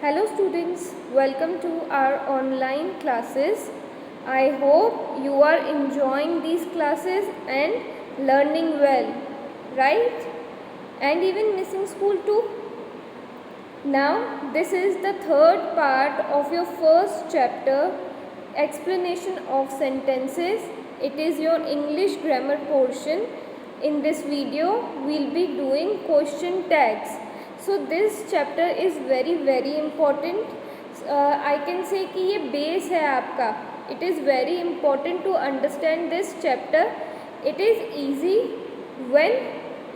Hello students, welcome to our online classes. I hope you are enjoying these classes and learning well, right? And even missing school too. Now this is the third part of your first chapter, explanation of sentences. It is your English grammar portion. In this video we'll be doing question tags. So this chapter is very important. I can say कि ये base है आपका. It is very important to understand this chapter. It is easy when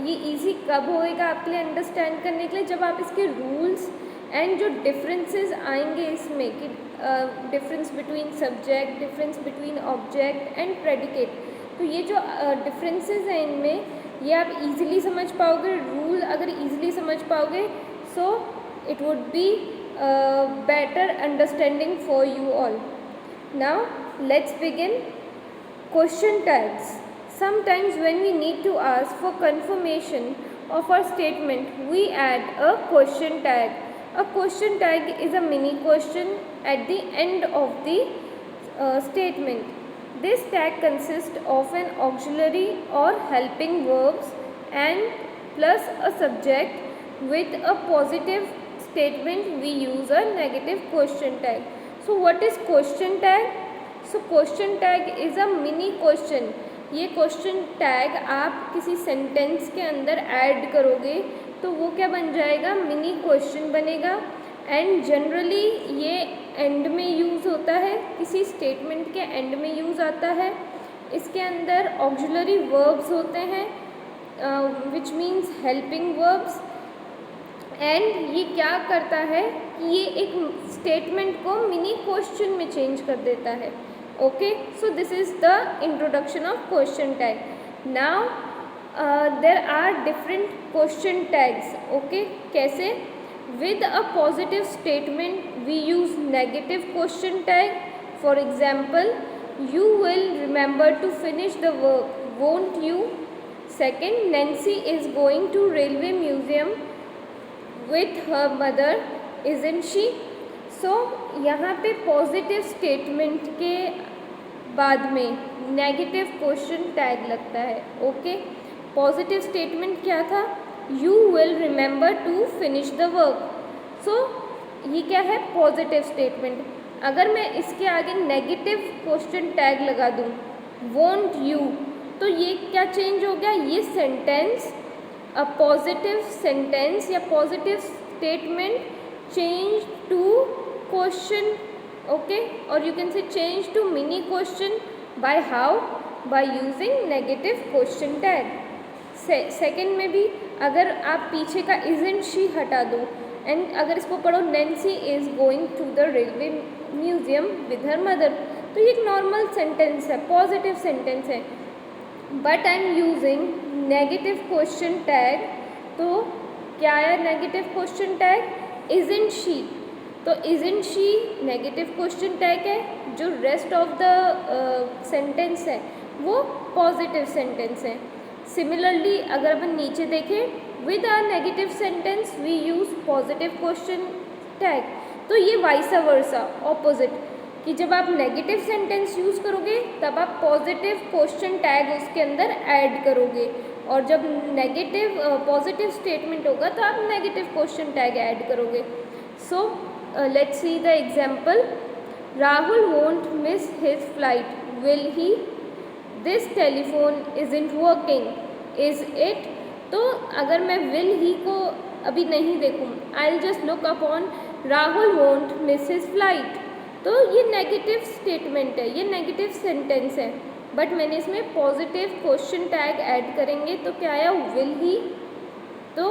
ये easy कब होएगा आपके लिए understand करने के लिए, जब आप इसके रूल्स एंड जो डिफरेंसेस आएंगे इसमें कि difference between subject, difference between object and predicate. तो ये जो डिफरेंसेस हैं इनमें ये आप इजीली समझ पाओगे. रूल अगर इजीली समझ पाओगे so it would be better understanding for you all. Now let's begin. Question tags. Sometimes when we need to ask for confirmation of our statement, we add a question tag. A question tag is a mini question at the end of the statement. This tag consists of an auxiliary or helping verbs and plus a subject. With a positive statement, we use a negative question tag. So what is question tag? So question tag is a mini question. ये question tag आप किसी sentence के अंदर add करोगे तो वो क्या बन जाएगा, मिनी क्वेश्चन बनेगा. एंड जनरली ये एंड में यूज़ होता है, किसी स्टेटमेंट के एंड में यूज़ आता है. इसके अंदर ऑक्सिलरी वर्ब्स होते हैं which means helping verbs. And ये क्या करता है कि ये एक स्टेटमेंट को मिनी क्वेश्चन में चेंज कर देता है. Okay, so this is the introduction of question tag. Now there are different question tags. Okay, कैसे? With a positive statement we use negative question tag. For example, you will remember to finish the work, won't you? Second, Nancy is going to railway museum with her mother, isn't she? So यहाँ पे positive statement के बाद में negative question tag लगता है. Okay, positive statement क्या था, you will remember to finish the work. So ये क्या है, पॉजिटिव स्टेटमेंट. अगर मैं इसके आगे नेगेटिव क्वेश्चन टैग लगा दूँ, वोंट यू, तो ये क्या चेंज हो गया, ये सेंटेंस अ पॉजिटिव सेंटेंस या positive statement change to question. Okay, or you can say change to mini question. By how? By using negative question tag. Second में भी अगर आप पीछे का isn't she हटा दो एंड अगर इसको पढ़ो Nancy is going to the railway museum with her mother, तो ये एक नॉर्मल सेंटेंस है, पॉजिटिव सेंटेंस है. But I am using negative question tag. तो क्या है negative question tag, isn't she. तो isn't she negative question tag है. जो रेस्ट ऑफ द सेंटेंस है वो पॉजिटिव सेंटेंस है. सिमिलरली अगर अपन नीचे देखें, with a negative sentence we use positive question tag. तो ये वाइस वर्सा ऑपोजिट, कि जब आप नेगेटिव सेंटेंस यूज़ करोगे तब आप पॉजिटिव क्वेश्चन टैग उसके अंदर ऐड करोगे, और जब नेगेटिव पॉजिटिव स्टेटमेंट होगा तो आप नेगेटिव क्वेश्चन टैग ऐड करोगे. सो let's see the example. Rahul won't miss his flight, will he? This telephone isn't working, is it? तो अगर मैं will he को अभी नहीं देखूँ, I'll just look upon Rahul won't miss his flight. तो ये नेगेटिव स्टेटमेंट है, ये नेगेटिव सेंटेंस है, बट मैंने इसमें पॉजिटिव क्वेश्चन टैग ऐड करेंगे तो क्या आया, will he. तो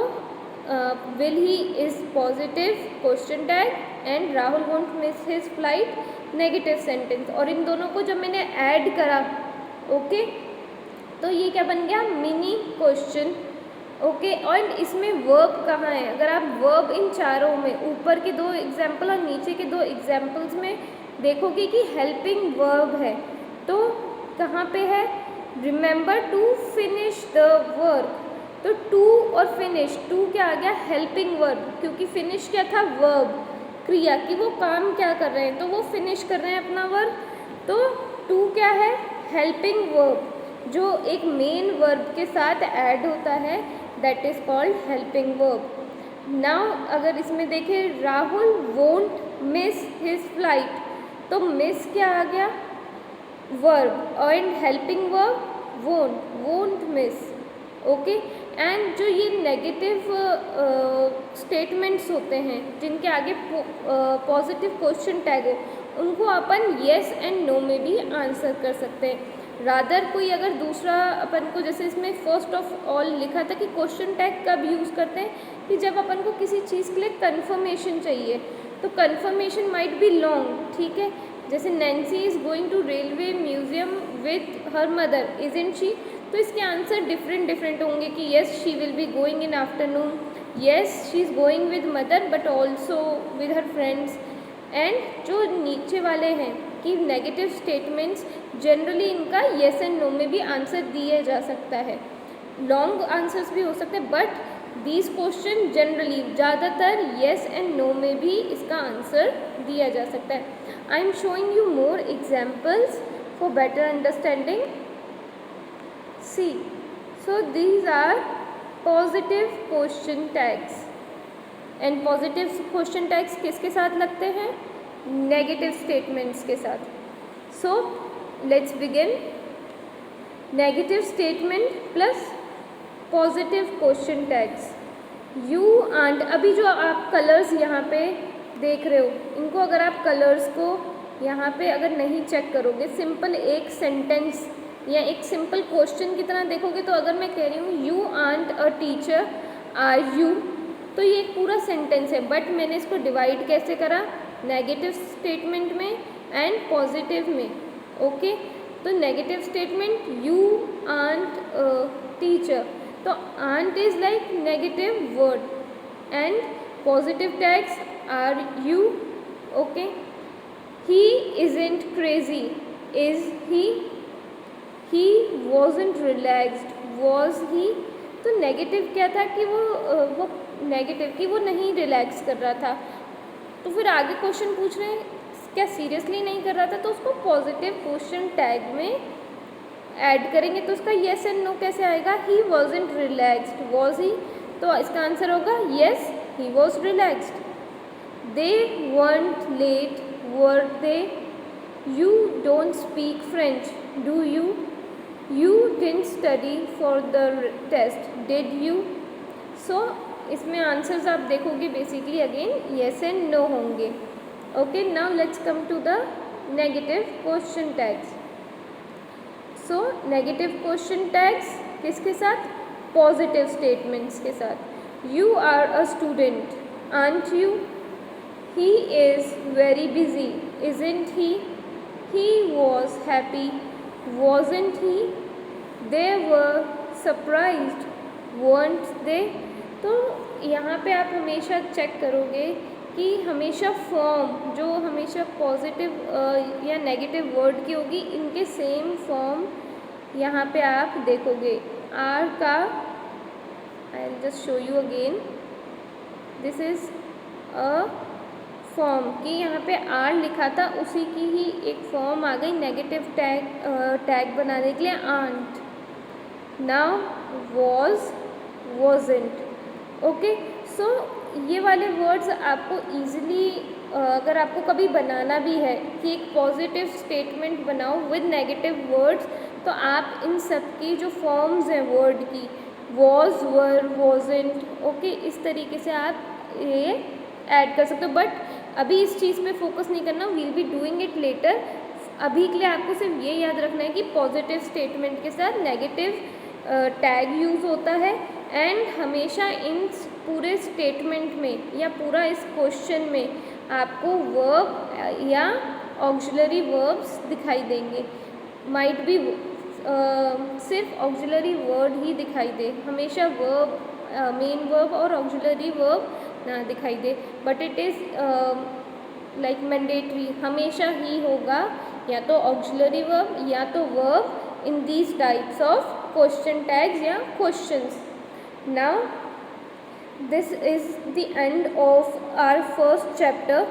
will he is positive question tag and Rahul won't miss his flight negative sentence. और इन दोनों को जब मैंने ऐड करा, ओके, तो ये क्या बन गया, मिनी क्वेश्चन. ओके, और इसमें वर्ब कहाँ है, अगर आप वर्ब इन चारों में ऊपर के दो एग्जाम्पल और नीचे के दो एग्जाम्पल्स में देखोगे कि हेल्पिंग वर्ब है. तो कहाँ पे है, remember to finish the work. तो टू और फिनिश, टू क्या आ गया, हेल्पिंग वर्ब, क्योंकि फिनिश क्या था, वर्ब. क्रिया कि वो काम क्या कर रहे हैं, तो वो फिनिश कर रहे हैं अपना वर्क। तो टू क्या है, हेल्पिंग वर्ब, जो एक मेन वर्ब के साथ ऐड होता है, that is called helping verb. Now अगर इसमें देखें, Rahul won't miss his flight, तो मिस क्या आ गया, verb, and helping verb won't, won't miss. Okay, and जो ये नेगेटिव स्टेटमेंट्स होते हैं जिनके आगे पॉजिटिव क्वेश्चन टैग हो, उनको अपन येस एंड नो में भी आंसर कर सकते हैं। रादर कोई अगर दूसरा अपन को, जैसे इसमें फर्स्ट ऑफ ऑल लिखा था कि क्वेश्चन टैग कब यूज़ करते हैं, कि जब अपन को किसी चीज़ के लिए कन्फर्मेशन चाहिए, तो कन्फर्मेशन माइट बी लॉन्ग, ठीक है। जैसे Nancy is going to railway museum with her mother, isn't she, तो इसके आंसर डिफरेंट होंगे कि yes she will be going in afternoon, yes she is going with mother but also with her friends. And जो नीचे वाले हैं कि negative statements, generally इनका येस एंड नो में भी आंसर दिया जा सकता है, लॉन्ग आंसर्स भी हो सकते हैं, बट दीज क्वेश्चन जनरली ज़्यादातर येस एंड नो में भी इसका आंसर दिया जा सकता है। I am showing you more examples for better understanding. See, so these are positive question tags, and positive question tags किसके साथ लगते हैं, नेगेटिव स्टेटमेंट्स के साथ। So let's begin. Negative statement plus positive question tags, you aren't. अभी जो आप colours यहाँ पे देख रहे हो, इनको अगर आप कलर्स को यहाँ पे अगर नहीं चेक करोगे, सिंपल एक सेंटेंस या एक सिंपल क्वेश्चन की तरह देखोगे, तो अगर मैं कह रही हूँ you aren't a teacher are you, तो ये एक पूरा सेंटेंस है, बट मैंने इसको डिवाइड कैसे करा, नेगेटिव स्टेटमेंट में एंड पॉजिटिव में। ओके, तो negative statement you aren't teacher, तो aren't is like negative word and positive tags are you. Okay, he isn't crazy, is he wasn't relaxed, was he, तो negative क्या था कि वो negative कि वो नहीं रिलैक्स कर रहा था। तो फिर आगे क्वेश्चन पूछ रहे हैं क्या सीरियसली नहीं कर रहा था, तो उसको पॉजिटिव क्वेश्चन टैग में ऐड करेंगे, तो उसका येस एंड नो कैसे आएगा, he wasn't relaxed, was he, तो इसका आंसर होगा yes he was relaxed. They weren't late, were they, you don't speak French, do you, you didn't study for the test, did you? So इसमें answers आप देखोगे basically again yes and no होंगे। Okay, now let's come to the negative question tags. So negative question tags किसके साथ, positive statements के साथ। You are a student, aren't you, he is very busy, isn't he was happy, wasn't he, they were surprised, weren't they। तो यहाँ पे आप हमेशा check करोगे कि हमेशा फॉर्म जो हमेशा पॉजिटिव या नेगेटिव वर्ड की होगी, इनके सेम फॉर्म यहाँ पे आप देखोगे। आर का, I will just show you again, this is a form कि यहाँ पे आर लिखा था, उसी की ही एक फॉर्म आ गई नेगेटिव टैग बनाने के लिए, aren't. Now was, wasn't. Okay, so ये वाले वर्ड्स आपको ईजिली, अगर आपको कभी बनाना भी है कि एक पॉजिटिव स्टेटमेंट बनाओ विद नेगेटिव वर्ड्स, तो आप इन सब की जो फॉर्म्स हैं वर्ड की, वॉज, वर, वॉजंट, ओके, इस तरीके से आप ये ऐड कर सकते हो। बट अभी इस चीज़ पे फोकस नहीं करना, we'll be doing it later. अभी के लिए आपको सिर्फ ये याद रखना है कि पॉजिटिव स्टेटमेंट के साथ नेगेटिव टैग यूज़ होता है, एंड हमेशा इन पूरे स्टेटमेंट में या पूरा इस क्वेश्चन में आपको वर्ब या ऑक्सिलरी वर्ब्स दिखाई देंगे। माइट बी सिर्फ ऑक्सिलरी वर्ड ही दिखाई दे, हमेशा वर्ब, मेन वर्ब और ऑक्सिलरी वर्ब ना दिखाई दे, but it is like mandatory, हमेशा ही होगा या तो ऑक्सिलरी वर्ब या तो verb in these types of question tags या questions. Now this is the end of our first chapter.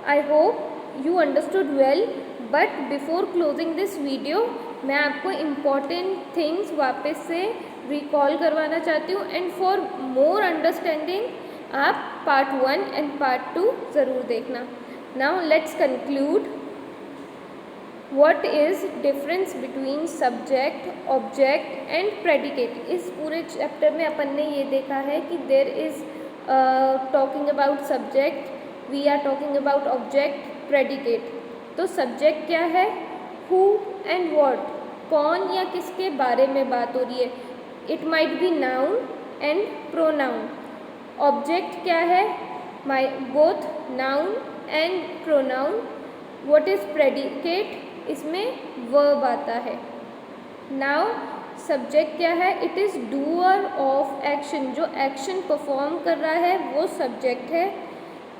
I hope you understood well, but before closing this video मैं आपको important things वापस से recall करवाना चाहती हूँ, and for more understanding आप part 1 and part 2 ज़रूर देखना. Now let's conclude. What is difference between subject, object and predicate? इस पूरे चैप्टर में अपन ने ये देखा है कि there is talking about subject, we are talking about object, predicate. तो subject क्या है? Who and what? कौन या किसके बारे में बात हो रही है? It might be noun and pronoun. Object क्या है? Both noun and pronoun. What is predicate? इसमें वर्ब आता है. नाउ सब्जेक्ट क्या है? It is doer of action, जो एक्शन परफॉर्म कर रहा है वो सब्जेक्ट है.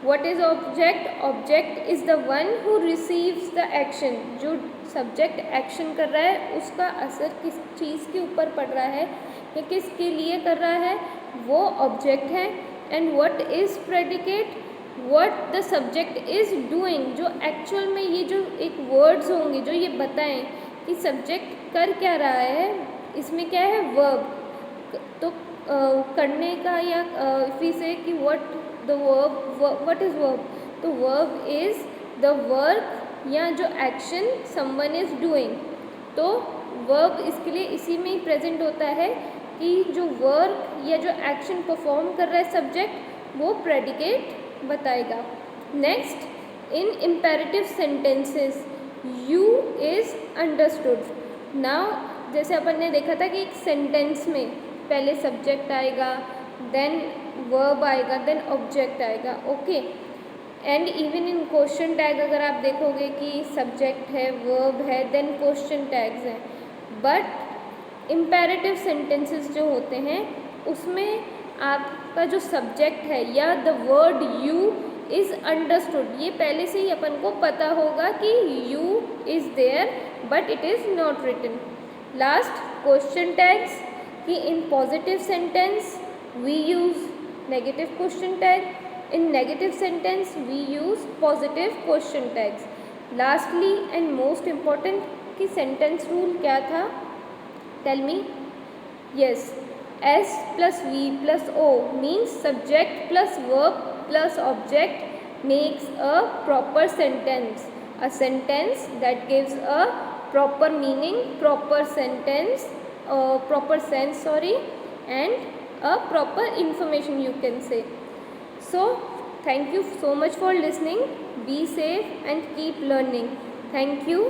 What is object? Object is the one who receives the action. जो सब्जेक्ट एक्शन कर रहा है उसका असर किस चीज़ के ऊपर पड़ रहा है या किसके लिए कर रहा है, वो ऑब्जेक्ट है. And what is predicate? What the subject is doing, जो एक्चुअल में ये जो एक वर्ड्स होंगे जो ये बताएं कि सब्जेक्ट कर क्या रहा है, इसमें क्या है? वर्ब. तो करने का या इफ़ी से कि what the verb, what is verb? तो verb is the work या जो एक्शन someone is doing. तो verb इसके लिए इसी में ही प्रेजेंट होता है कि जो वर्क या जो एक्शन परफॉर्म कर रहा है सब्जेक्ट वो प्रेडिकेट बताएगा. Next, in imperative sentences you is understood. Now जैसे अपन ने देखा था कि एक सेंटेंस में पहले सब्जेक्ट आएगा, देन वर्ब आएगा, देन ऑब्जेक्ट आएगा. Okay. And even in question tag अगर आप देखोगे कि सब्जेक्ट है, वर्ब है, देन क्वेश्चन टैग्स हैं. बट इम्पेरेटिव सेंटेंसेस जो होते हैं उसमें आपका जो सब्जेक्ट है या the word you is understood, ये पहले से ही अपन को पता होगा कि you is there but it is not written. Last, question tags कि in positive sentence we use negative question tag, in negative sentence we use positive question tags. Lastly and most important कि sentence rule क्या था? Tell me. Yes, S plus V plus O means subject plus verb plus object makes a proper sentence. A sentence that gives a proper meaning, proper sentence, proper sense, and a proper information you can say. So, thank you so much for listening. Be safe and keep learning. Thank you.